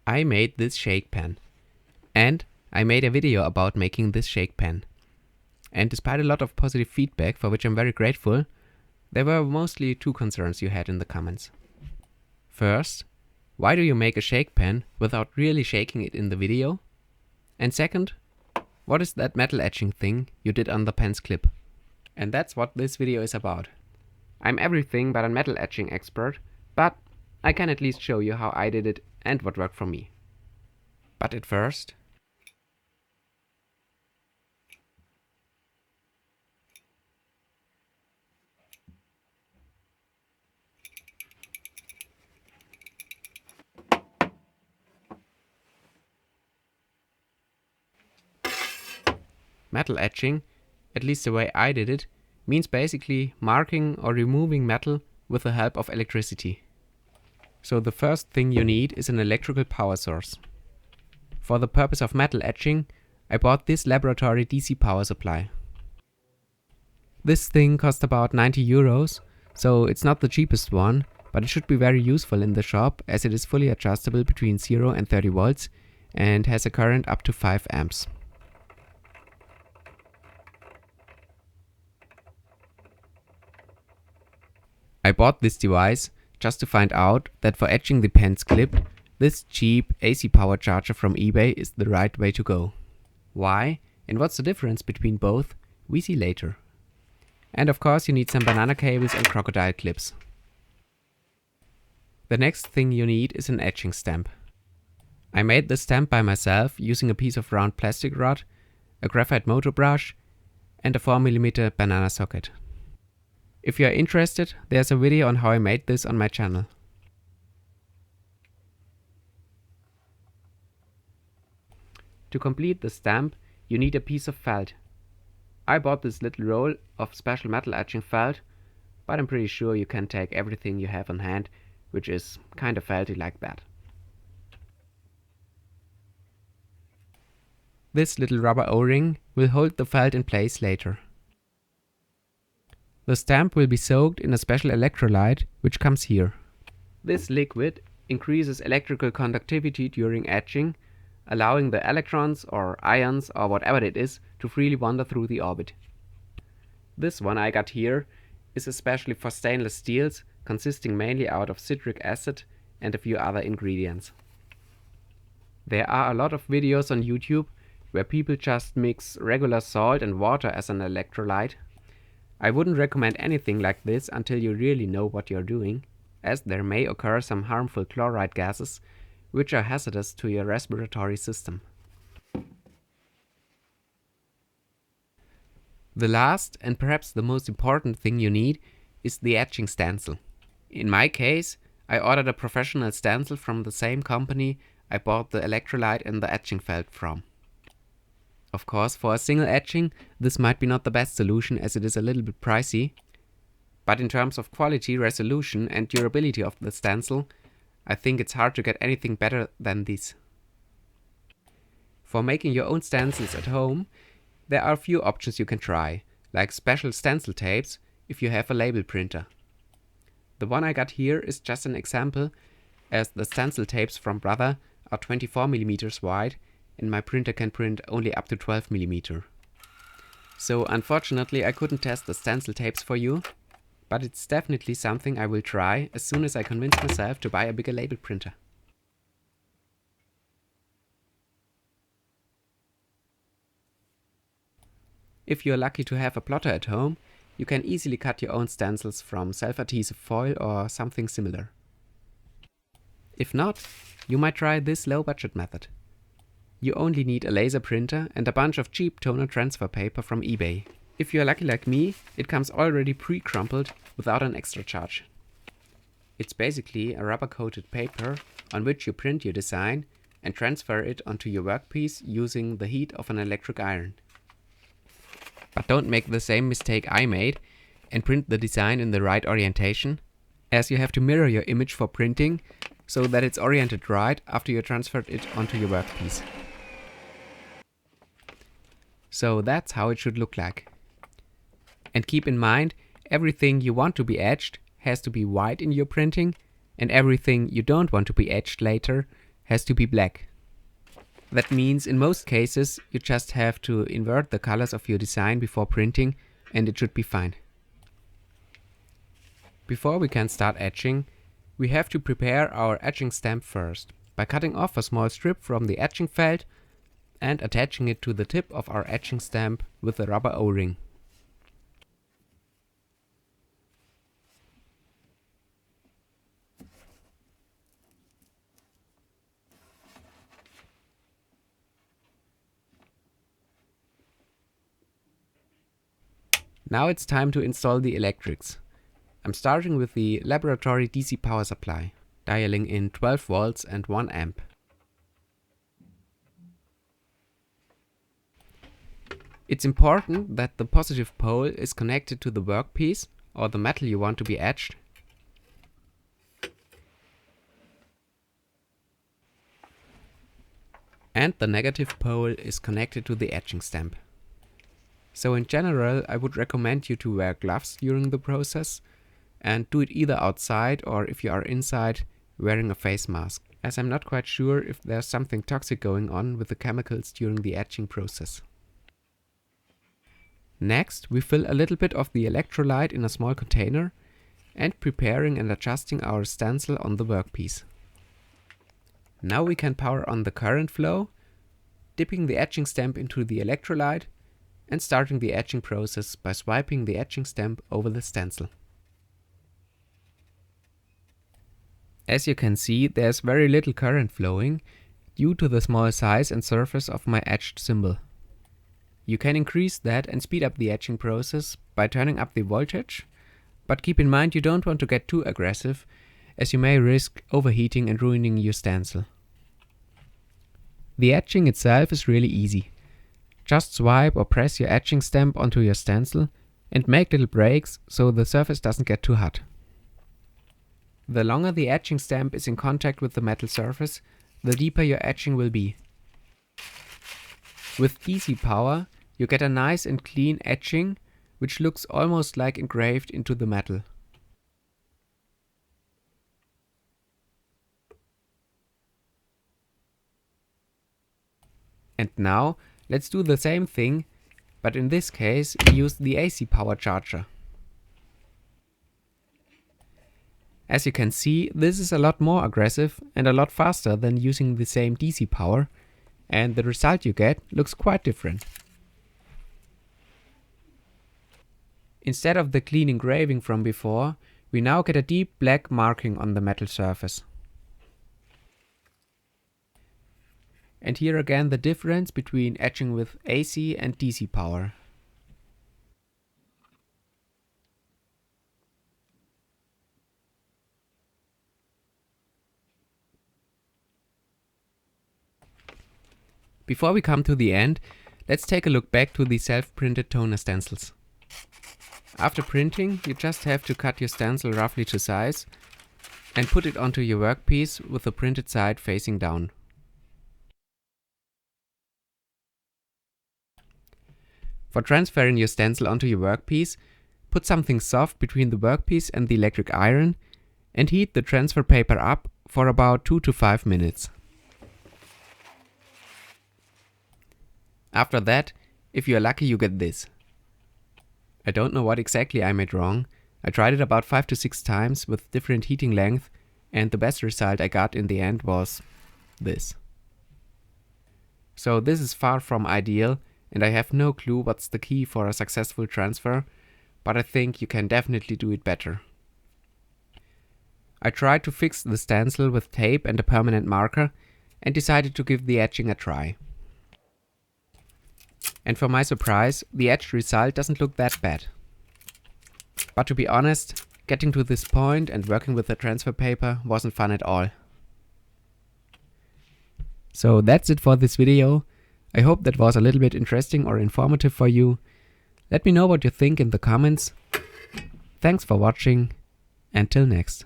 I made this shake pen, and I made a video about making this shake pen. And despite a lot of positive feedback, for which I'm very grateful, there were mostly two concerns you had in the comments. First, why do you make a shake pen without really shaking it in the video? And second, what is that metal etching thing you did on the pen's clip? And that's what this video is about. I'm everything but a metal etching expert, but I can at least show you how I did it and what worked for me. But at first, metal etching, at least the way I did it, means basically marking or removing metal with the help of electricity. So the first thing you need is an electrical power source. For the purpose of metal etching, I bought this laboratory DC power supply. This thing cost about 90 euros, so it's not the cheapest one, but it should be very useful in the shop as it is fully adjustable between 0 and 30 volts and has a current up to 5 amps. I bought this device just to find out that for etching the pen's clip, this cheap AC power charger from eBay is the right way to go. Why and what's the difference between both, we see later. And of course you need some banana cables and crocodile clips. The next thing you need is an etching stamp. I made the stamp by myself using a piece of round plastic rod, a graphite motor brush and a 4mm banana socket. If you are interested, there's a video on how I made this on my channel. To complete the stamp, you need a piece of felt. I bought this little roll of special metal etching felt, but I'm pretty sure you can take everything you have on hand, which is kind of felty like that. This little rubber O-ring will hold the felt in place later. The stamp will be soaked in a special electrolyte, which comes here. This liquid increases electrical conductivity during etching, allowing the electrons or ions or whatever it is to freely wander through the orbit. This one I got here is especially for stainless steels, consisting mainly out of citric acid and a few other ingredients. There are a lot of videos on YouTube where people just mix regular salt and water as an electrolyte. I wouldn't recommend anything like this until you really know what you're doing, as there may occur some harmful chloride gases which are hazardous to your respiratory system. The last and perhaps the most important thing you need is the etching stencil. In my case, I ordered a professional stencil from the same company I bought the electrolyte and the etching felt from. Of course, for a single etching, this might be not the best solution as it is a little bit pricey, but in terms of quality, resolution and durability of the stencil, I think it's hard to get anything better than this. For making your own stencils at home, there are a few options you can try, like special stencil tapes if you have a label printer. The one I got here is just an example, as the stencil tapes from Brother are 24mm wide and my printer can print only up to 12mm. So unfortunately I couldn't test the stencil tapes for you, but it's definitely something I will try as soon as I convince myself to buy a bigger label printer. If you're lucky to have a plotter at home, you can easily cut your own stencils from self-adhesive foil or something similar. If not, you might try this low-budget method. You only need a laser printer and a bunch of cheap toner transfer paper from eBay. If you're lucky like me, it comes already pre-crumpled without an extra charge. It's basically a rubber-coated paper on which you print your design and transfer it onto your workpiece using the heat of an electric iron. But don't make the same mistake I made and print the design in the right orientation, as you have to mirror your image for printing so that it's oriented right after you transferred it onto your workpiece. So that's how it should look like. And keep in mind, everything you want to be etched has to be white in your printing, and everything you don't want to be etched later has to be black. That means in most cases you just have to invert the colors of your design before printing and it should be fine. Before we can start etching, we have to prepare our etching stamp first by cutting off a small strip from the etching felt and attaching it to the tip of our etching stamp with a rubber O-ring. Now it's time to install the electrics. I'm starting with the laboratory DC power supply, dialing in 12 volts and 1 amp. It's important that the positive pole is connected to the workpiece or the metal you want to be etched. And the negative pole is connected to the etching stamp. So in general, I would recommend you to wear gloves during the process and do it either outside or if you are inside, wearing a face mask, as I'm not quite sure if there's something toxic going on with the chemicals during the etching process. Next, we fill a little bit of the electrolyte in a small container and preparing and adjusting our stencil on the workpiece. Now we can power on the current flow, dipping the etching stamp into the electrolyte and starting the etching process by swiping the etching stamp over the stencil. As you can see, there's very little current flowing due to the small size and surface of my etched symbol. You can increase that and speed up the etching process by turning up the voltage, but keep in mind you don't want to get too aggressive, as you may risk overheating and ruining your stencil. The etching itself is really easy. Just swipe or press your etching stamp onto your stencil and make little breaks so the surface doesn't get too hot. The longer the etching stamp is in contact with the metal surface, the deeper your etching will be. With DC power, you get a nice and clean etching, which looks almost like engraved into the metal. And now, let's do the same thing, but in this case we use the AC power charger. As you can see, this is a lot more aggressive and a lot faster than using the same DC power, and the result you get looks quite different. Instead of the clean engraving from before, we now get a deep black marking on the metal surface. And here again the difference between etching with AC and DC power. Before we come to the end, let's take a look back to the self-printed toner stencils. After printing, you just have to cut your stencil roughly to size and put it onto your workpiece with the printed side facing down. For transferring your stencil onto your workpiece, put something soft between the workpiece and the electric iron and heat the transfer paper up for about 2 to 5 minutes. After that, if you are lucky, you get this. I don't know what exactly I made wrong. I tried it about 5 to 6 times with different heating length, and the best result I got in the end was this. So this is far from ideal, and I have no clue what's the key for a successful transfer, but I think you can definitely do it better. I tried to fix the stencil with tape and a permanent marker and decided to give the etching a try. And for my surprise, the etched result doesn't look that bad. But to be honest, getting to this point and working with the transfer paper wasn't fun at all. So that's it for this video. I hope that was a little bit interesting or informative for you. Let me know what you think in the comments. Thanks for watching. Until next.